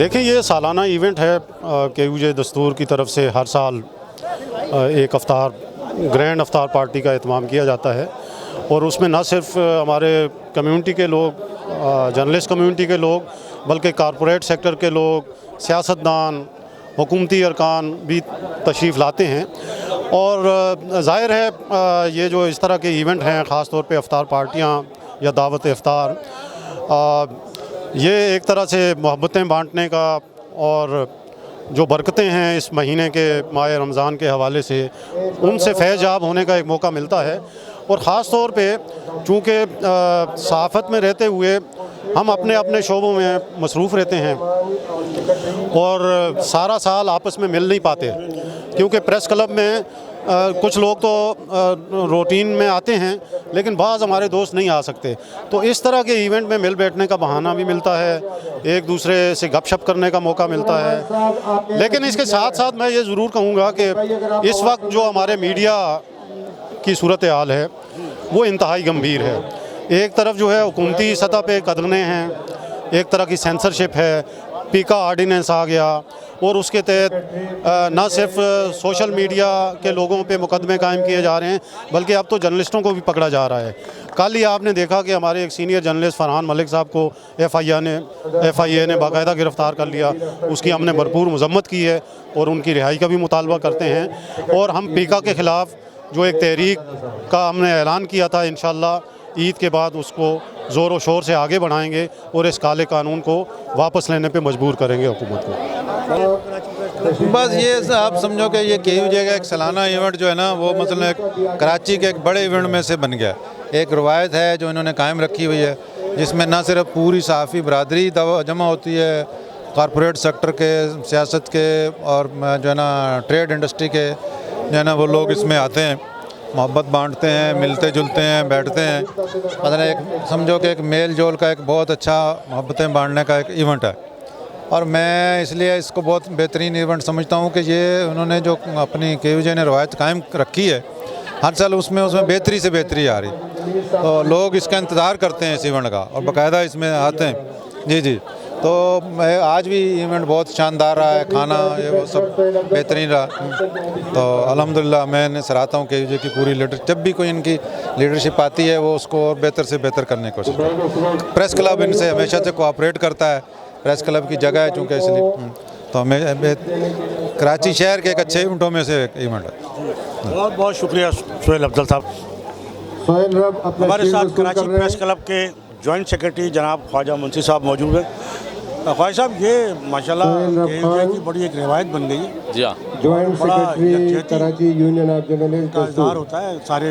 देखिए, ये सालाना इवेंट है KUJ दस्तूर की तरफ से हर साल एक ग्रैंड अफ्तार पार्टी का एहतमाम किया जाता है। और उसमें न सिर्फ हमारे कम्युनिटी के लोग, जर्नलिस्ट कम्युनिटी के लोग, बल्कि कॉरपोरेट सेक्टर के लोग, सियासतदान, हुकूमती अरकान भी तशरीफ़ लाते हैं। और ज़ाहिर है ये जो इस तरह के इवेंट हैं, ख़ास तौर पे अफ्तार पार्टियाँ या दावत इफ्तार, ये एक तरह से मोहब्बतें बांटने का और जो बरकतें हैं इस महीने के माह रमज़ान के हवाले से उनसे फैज़याब होने का एक मौका मिलता है। और ख़ास तौर पे चूँकि सहाफ़त में रहते हुए हम अपने अपने शोबों में मसरूफ़ रहते हैं और सारा साल आपस में मिल नहीं पाते, क्योंकि प्रेस क्लब में कुछ लोग तो रूटीन में आते हैं लेकिन बाज़ हमारे दोस्त नहीं आ सकते। तो इस तरह के इवेंट में मिल बैठने का बहाना भी मिलता है, एक दूसरे से गपशप करने का मौका मिलता है। लेकिन इसके साथ साथ मैं ये ज़रूर कहूँगा कि इस वक्त जो हमारे मीडिया की सूरत हाल है वो इंतहाई गंभीर है। एक तरफ जो है हुकूमती सतह पे कदगने हैं, एक तरह की सेंसरशिप है, पीका आर्डिनेंस आ गया और उसके तहत न सिर्फ सोशल मीडिया के लोगों पे मुकदमे कायम किए जा रहे हैं बल्कि अब तो जर्नलिस्टों को भी पकड़ा जा रहा है। कल ही आपने देखा कि हमारे एक सीनियर जर्नलिस्ट फरहान मलिक साहब को FIA ने बाकायदा गिरफ़्तार कर लिया। उसकी हमने भरपूर मज़म्मत की है और उनकी रिहाई का भी मुतालबा करते हैं। और हम पीका के ख़िलाफ़ जो एक तहरीक का हमने ऐलान किया था, इंशाअल्लाह ईद के बाद उसको ज़ोर व शोर से आगे बढ़ाएंगे और इस काले कानून को वापस लेने पे मजबूर करेंगे हुकूमत को। बस ये आप समझो कि ये KUJ का एक सालाना इवेंट जो है ना, वो मतलब कराची के एक बड़े इवेंट में से बन गया। एक रवायत है जो इन्होंने कायम रखी हुई है, जिसमें न सिर्फ पूरी सहाफ़ी बरादरी जमा होती है, कॉरपोरेट सेक्टर के, सियासत के और जो है ना ट्रेड इंडस्ट्री के जो है ना वो लोग इसमें आते हैं, मोहब्बत बांटते हैं, मिलते जुलते हैं, बैठते हैं। मतलब एक समझो कि एक मेल जोल का एक बहुत अच्छा मोहब्बतें बांटने का एक इवेंट है। और मैं इसलिए इसको बहुत बेहतरीन इवेंट समझता हूँ कि ये उन्होंने जो अपनी KUJ ने रवायत कायम रखी है, हर साल उसमें बेहतरी से बेहतरी आ रही, तो लोग इसका इंतज़ार करते हैं इस इवेंट का और बाकायदा इसमें आते हैं। जी। तो आज भी इवेंट बहुत शानदार रहा है, खाना ये वो सब बेहतरीन रहा। तो अल्हम्दुलिल्लाह मैं सराहता हूँ KUJ की पूरी लीडर, जब भी कोई इनकी लीडरशिप आती है वो उसको और बेहतर से बेहतर करने की कोशिश करती है। प्रेस क्लब इनसे हमेशा से कोऑपरेट करता है, प्रेस क्लब की जगह है चूँकि, इसलिए तो हमें कराची शहर के एक अच्छे इवेंटों में से एक इवेंट है। बहुत बहुत शुक्रिया सोहेल अफजल साहब। हमारे साथ कराची प्रेस क्लब के जॉइंट सेक्रेटरी जनाब ख्वाजा मुंशी साहब मौजूद हैं। ख्वाजा साहब, ये माशाल्लाह KUJ की बड़ी एक रिवायत बन गई है। जी हाँ, joint secretary Karachi union of journalist का इज़हार होता है, सारे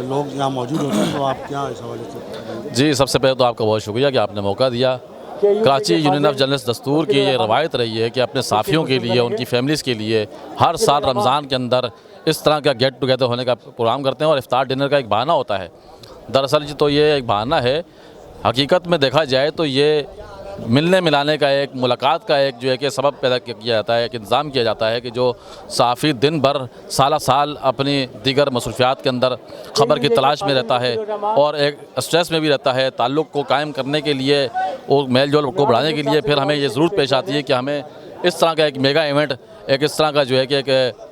लोग यहाँ मौजूद होते हैं। तो आप क्या इस हवाले से? जी, सबसे पहले तो आपका बहुत शुक्रिया कि आपने मौका दिया। कराची यूनियन ऑफ जर्नलिस्ट दस्तूर की ये रवायत रही है कि अपने साथियों के लिए, उनकी फैमिलीज़ के लिए हर साल रमज़ान के अंदर इस तरह का गेट टुगेदर होने का प्रोग्राम करते हैं और इफ्तार डिनर का एक बहाना होता है। दरअसल तो ये एक बहाना है, हकीकत में देखा जाए तो ये मिलने मिलाने का, एक मुलाकात का एक जो है कि सबब पैदा किया जाता है, एक इंतज़ाम किया जाता है कि जो सहाफ़ी दिन भर साल अपनी दीगर मसरूफियात के अंदर ख़बर की तलाश में रहता है और एक स्ट्रेस में भी रहता है। ताल्लुक़ को कायम करने के लिए और मेल जोल को बढ़ाने के लिए फिर हमें ये ज़रूरत पेश आती है कि हमें इस तरह का एक मेगा इवेंट, एक इस तरह का जो है कि एक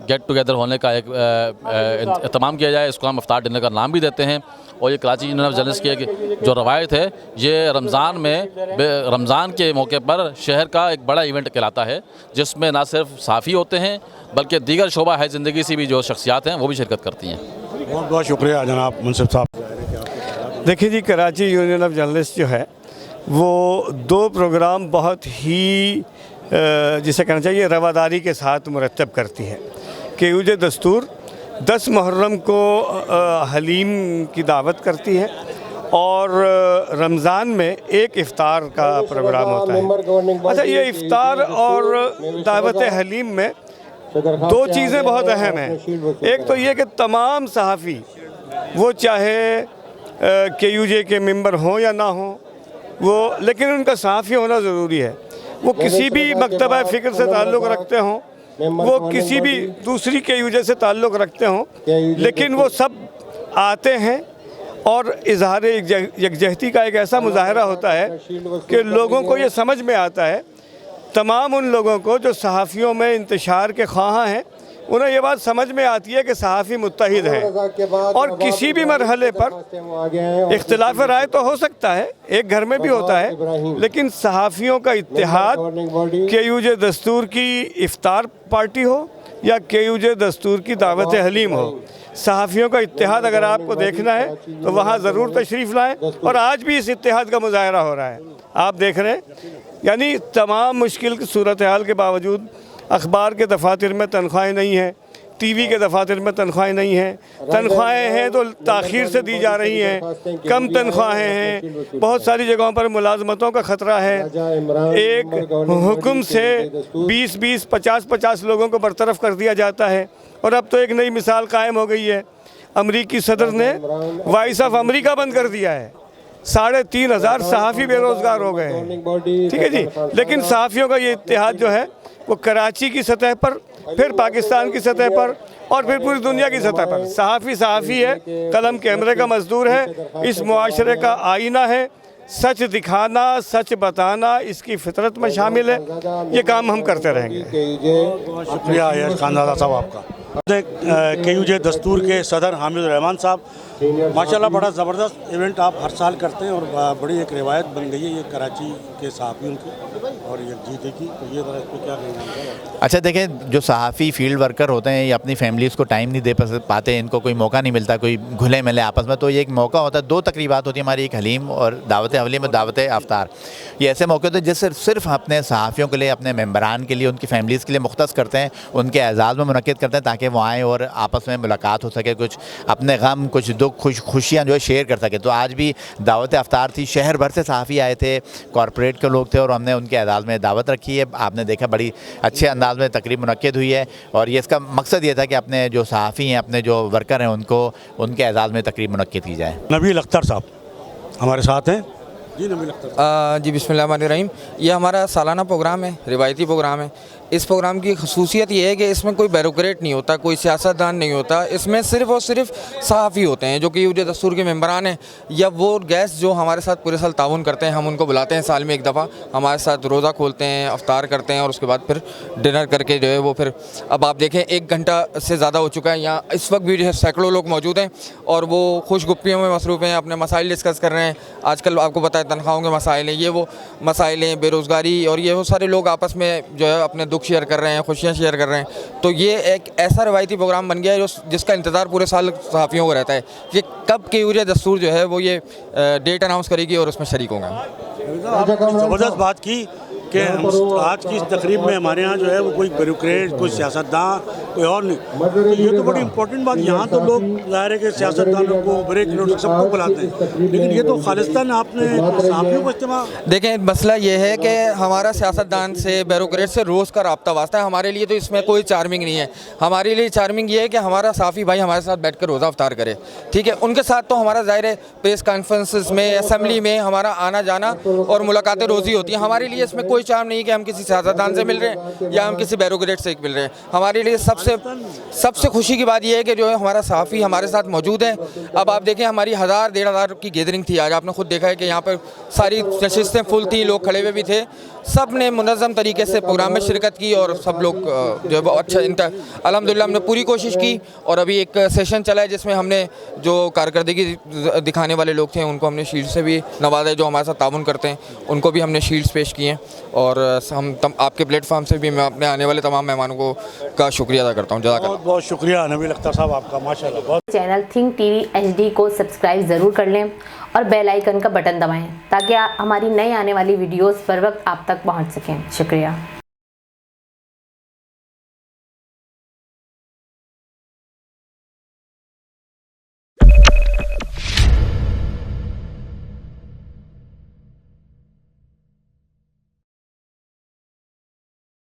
गेट टुगेदर होने का एक एहतमाम किया जाए। इसको हम अफ्तार डिनर का नाम भी देते हैं। और ये कराची यूनियन ऑफ जर्नलिस्ट की एक जो रवायत है, ये रमज़ान के मौके पर शहर का एक बड़ा इवेंट कहलाता है, जिसमें ना सिर्फ साफ़ी होते हैं बल्कि दीगर शोबा है ज़िंदगी से भी जो शख्सियात हैं वो भी शिरकत करती हैं। बहुत बहुत शुक्रिया जनाब मुंसिफ साहब। देखिए जी, कराची यूनियन ऑफ जर्नलिस्ट जो है वो 2 प्रोग्राम बहुत ही जिसे कहना चाहिए रवादारी के साथ मुरतब करती है। KUJ दस्तूर 10 मुहर्रम को हलीम की दावत करती है और रमज़ान में एक इफ़्तार का प्रोग्राम होता है। अच्छा, ये इफ़्तार और दावत हलीम में 2 चीज़ें बहुत अहम हैं। एक तो ये कि तमाम सहाफ़ी, वो चाहे KUJ के मेंबर हों या ना हों, वो लेकिन उनका सहाफ़ी होना ज़रूरी है। वो किसी भी मकतबा फ़िक्र से ताल्लुक़ रखते हों, वो किसी भी दूसरी KUJ से ताल्लुक़ रखते हों, लेकिन वो सब आते हैं और इजहार यकजहती का एक ऐसा मुजाहरा होता है कि लोगों को ये समझ में आता है तमाम उन लोगों को जो सहाफ़ियों में इंतशार के ख्वाह हैं, उन्हें ये बात समझ में आती है कि सहाफ़ी मुत्तहिद हैं और किसी भी मरहले पर इख्तिलाफ राय तो हो सकता है, एक घर में भी होता है, लेकिन सहाफ़ियों का इत्तेहाद KUJ दस्तूर की इफ्तार पार्टी हो या KUJ दस्तूर की दावत हलीम हो, सहाफ़ियों का इत्तेहाद अगर आपको देखना है तो वहाँ ज़रूर तशरीफ़ लाएँ। और आज भी इस इत्तेहाद का मुज़ाहरा हो रहा है, आप देख रहे हैं। यानी तमाम मुश्किल सूरत हाल के बावजूद अखबार के दफातर में तनख्वाहें नहीं हैं, TV के दफातर में तनख्वाहें नहीं हैं, तनख्वाहें हैं तो ताख़ीर से दी जा रही हैं, कम तनख्वाहें हैं, बहुत सारी जगहों पर मुलाजमतों का ख़तरा है। एक हुक्म से 20-20, 50-50 लोगों को बरतरफ कर दिया जाता है। और अब तो एक नई मिसाल कायम हो गई है, अमरीकी सदर ने वॉइस ऑफ अमेरिका बंद कर दिया है, 3,500 सहाफ़ी बेरोज़गार हो गए हैं। ठीक है जी, लेकिन सहाफ़ियों का ये इत्तेहाद जो है वो कराची की सतह पर, फिर पाकिस्तान की सतह पर और फिर पूरी दुनिया की सतह पर सहाफ़ी है, कलम कैमरे का मज़दूर है, इस मुआशरे का आईना है, सच दिखाना, सच बताना इसकी फितरत में शामिल है। ये काम हम करते रहेंगे। शुक्रिया खानदादा साहब आपका। KUJ दस्तूर के सदर हामिद रहमान साहब, माशाल्लाह बड़ा ज़बरदस्त इवेंट आप हर साल करते हैं और बड़ी एक रिवायत बन गई है ये कराची के सहाफ़ियों की और ये जीते की, तो ये इस पर क्या कहना? अच्छा देखें, जो सहाफ़ी फील्ड वर्कर होते हैं ये अपनी फैमिलीज़ को टाइम नहीं दे पाते, इनको कोई मौका नहीं मिलता, कोई घुले मिले आपस में, तो ये एक मौका होता है। 2 तकरीबात होती है हमारी, एक हलीम और दावत हलीम और दावत अफ्तार। ये ऐसे मौके होते हैं जिससे सिर्फ अपने सहाफ़ियों के लिए, अपने मेम्बरान के लिए, उनकी फैमिलीज़ के लिए मुख्तस करते हैं, उनके एजाज़ में मुनक़िद करते हैं ताकि वो आएँ और आपस में मुलाकात हो सके, कुछ अपने गम, कुछ दुख, खुशियाँ जो है शेयर कर सके। तो आज भी दावत अफ्तार थी, शहर भर से सहाफ़ी आए थे, कॉरपोरेट के लोग थे और हमने उनके एजाज़ में दावत रखी है। आपने देखा बड़ी अच्छे अंदाज में तकरीब मुनक्किद हुई है और ये इसका मकसद ये था कि अपने जो सहाफ़ी हैं, अपने जो वर्कर हैं, उनको उनके एजाज़ में तकरीब मुनक्किद की जाए। नबील अख्तर साहब हमारे साथ हैं। जी नबील अख्तर जी बिस्मिल्लाहिर्रहमानिर्रहीम। ये हमारा सालाना प्रोग्राम है, रिवायती प्रोग्राम है। इस प्रोग्राम की खसूसियत ये है कि इसमें कोई ब्यूरोक्रेट नहीं होता, कोई सियासतदान नहीं होता, इसमें सिर्फ़ और सिर्फ सहाफ़ी होते हैं जो कि KUJ दस्तूर के मेम्बरान हैं या वो गेस्ट जो हमारे साथ पूरे साल ताउन करते हैं। हम उनको बुलाते हैं साल में एक दफ़ा, हमारे साथ रोज़ा खोलते हैं, अफ्तार करते हैं और उसके बाद फिर डिनर करके जो है वो फिर, अब आप देखें 1 घंटा से ज़्यादा हो चुका है, यहाँ इस वक्त भी जो है सैकड़ों लोग मौजूद हैं और वो खुशगुप्पियों में मसरूफ़ हैं, अपने मसाइल डिस्कस कर रहे हैं। आजकल आपको पता है तनख्वाहों के मसाइल हैं, ये वो मसाइल हैं, बेरोज़गारी, और ये वो सारे लोग आपस में जो है अपने दुख शेयर कर रहे हैं, खुशियाँ शेयर कर रहे हैं। तो ये एक ऐसा रवायती प्रोग्राम बन गया है जिसका इंतज़ार पूरे साल सहाफ़ियों को रहता है कि कब KUJ दस्तूर जो है वो ये डेट अनाउंस करेगी और उसमें शरीक होंगे। ज़बरदस्त बात की कि आज की इस तकरीब में हमारे यहाँ जो है वो कोई ब्यूरोक्रेट, कोई सियासतदान, कोई और नहीं, तो ये तो बड़ी इंपॉर्टेंट बात। यहाँ तो लोग ज़ाहिर है कि सियासतदानों को, ब्यूरोक्रेट सबको बुलाते हैं, लेकिन ये तो खालिस्तान आपने सहाफ़ियों को इस्तेमाल। देखें, मसला ये है कि हमारा सियासतदान से, ब्यूरोक्रेट से रोज़ का रब्ता वास्ता है। हमारे लिए तो इसमें कोई चार्मिंग नहीं है। हमारे लिए चार्मिंग ये है कि हमारा सहाफ़ी भाई हमारे साथ बैठ कर रोज़ा अफ्तार करे, ठीक है। उनके साथ तो हमारा ज़ाहिर है प्रेस कॉन्फ्रेंसेस में, असम्बली में हमारा आना जाना और मुलाकातें रोज़ी होती हैं। हमारे लिए इसमें कोई चार्म नहीं कि हम किसी सियासतदान से मिल रहे हैं या हम किसी ब्यूरोक्रेट से मिल रहे हैं। हमारे लिए सबसे खुशी की बात यह है कि जो है हमारा सहाफ़ी हमारे साथ मौजूद है। अब आप देखें, हमारी 1000-1500 की गैदरिंग थी आज। आपने खुद देखा है कि यहाँ पर सारी नशिस्तें फुल थी, लोग खड़े हुए भी थे, सब ने मुनज़्ज़म तरीके से प्रोग्राम में शिरकत की और सब लोग जो है अच्छा अल्हम्दुलिल्लाह हमने पूरी कोशिश की। और अभी एक सेशन चला है जिसमें हमने जो कारकर्दगी दिखाने वाले लोग थे उनको हमने शील्ड से भी नवाजा, जो हमारे साथ ताउन करते हैं उनको भी हमने शील्ड्स पेश किए हैं। और हम आपके प्लेटफॉर्म से भी मैं अपने आने वाले तमाम मेहमानों को का शुक्रिया अदा करता हूँ। बहुत बहुत शुक्रिया नबील अख्तर साहब आपका, माशाल्लाह। बहुत चैनल थिंक TV HD को सब्सक्राइब ज़रूर कर लें और बेल आइकन का बटन दबाएं ताकि हमारी नई आने वाली वीडियोस पर वक्त आप तक पहुंच सकें। शुक्रिया।